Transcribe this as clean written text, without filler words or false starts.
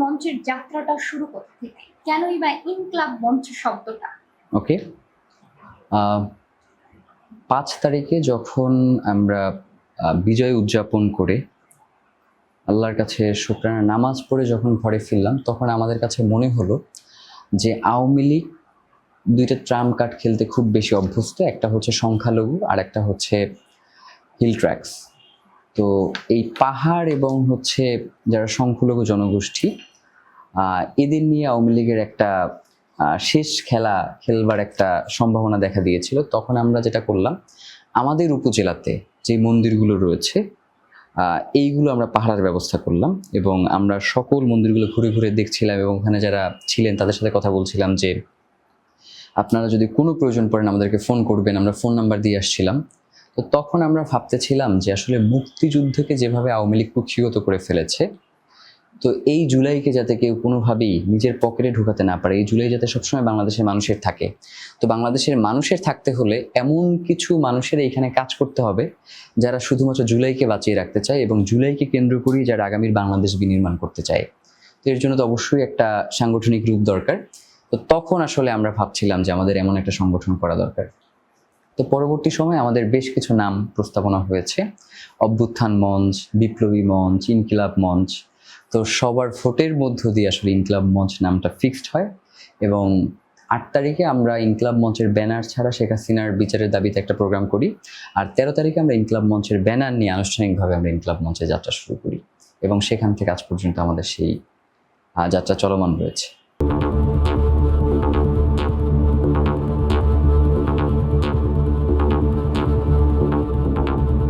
মঞ্চের যাত্রাটা শুরু করতে থেকে, কেনই বা ইনক্লাব মঞ্চ শব্দটা? ওকে, 5 তারিখে যখন আমরা বিজয় উদযাপন করে আল্লাহর কাছে শুকরানা নামাজ পড়ে যখন ঘরে ফিরলাম, তখন আমাদের কাছে মনে হলো যে আওয়ামী লীগ দুইটা ট্রাম্প কার্ড খেলতে খুব বেশি অভ্যস্ত। একটা হচ্ছে সংখ্যালঘু আর একটা হচ্ছে হিল ট্র্যাক্স। তো এই পাহাড় এবং হচ্ছে যারা সংখ্যালঘু জনগোষ্ঠী, এদের নিয়ে আওয়ামী লীগের একটা শেষ খেলবার একটা সম্ভাবনা দেখা দিয়েছিল। তখন আমরা যেটা করলাম, আমাদের উপজেলাতে যে মন্দিরগুলো রয়েছে এইগুলো আমরা পাহারার ব্যবস্থা করলাম এবং আমরা সকল মন্দিরগুলো ঘুরে ঘুরে দেখছিলাম এবং ওখানে যারা ছিলেন তাদের সাথে কথা বলছিলাম যে আপনারা যদি কোনো প্রয়োজন পড়েন আমাদেরকে ফোন করবেন, আমরা ফোন নাম্বার দিয়ে আসছিলাম। তো তখন আমরা ভাবতেছিলাম যে আসলে মুক্তিযুদ্ধকে যেভাবে আওয়ামী লীগ কুক্ষিগত করে ফেলেছে, তো এই জুলাইকে যাতে কেউ কোনোভাবেই নিজের পকেটে ঢুকাতে না পারে, এই জুলাই যাতে সবসময় বাংলাদেশের মানুষের থাকে। তো বাংলাদেশের মানুষের থাকতে হলে এমন কিছু মানুষের এইখানে কাজ করতে হবে যারা শুধুমাত্র জুলাইকে বাঁচিয়ে রাখতে চায় এবং জুলাইকে কেন্দ্র করেই যারা আগামীর বাংলাদেশ বিনির্মাণ করতে চায়। তো এর জন্য তো অবশ্যই একটা সাংগঠনিক রূপ দরকার। তো তখন আসলে আমরা ভাবছিলাম যে আমাদের এমন একটা সংগঠন করা দরকার। তো পরবর্তী সময়ে আমাদের বেশ কিছু নাম প্রস্তাবনা হয়েছে, অভ্যুত্থান মঞ্চ, বিপ্লবী মঞ্চ, ইনকিলাব মঞ্চ। তো সবার ভোটের মধ্য দিয়ে আসলে ইনকিলাব মঞ্চ নামটা ফিক্সড হয় এবং 8 তারিখে আমরা ইনকিলাব মঞ্চের ব্যানার ছাড়া শেখ হাসিনার বিচারের দাবিতে একটা প্রোগ্রাম করি, আর 13 তারিখে আমরা ইনকিলাব মঞ্চের ব্যানার নিয়ে আনুষ্ঠানিকভাবে আমরা ইনকিলাব মঞ্চে যাত্রা শুরু করি এবং সেখান থেকে আজ পর্যন্ত আমাদের সেই যাত্রা চলমান রয়েছে।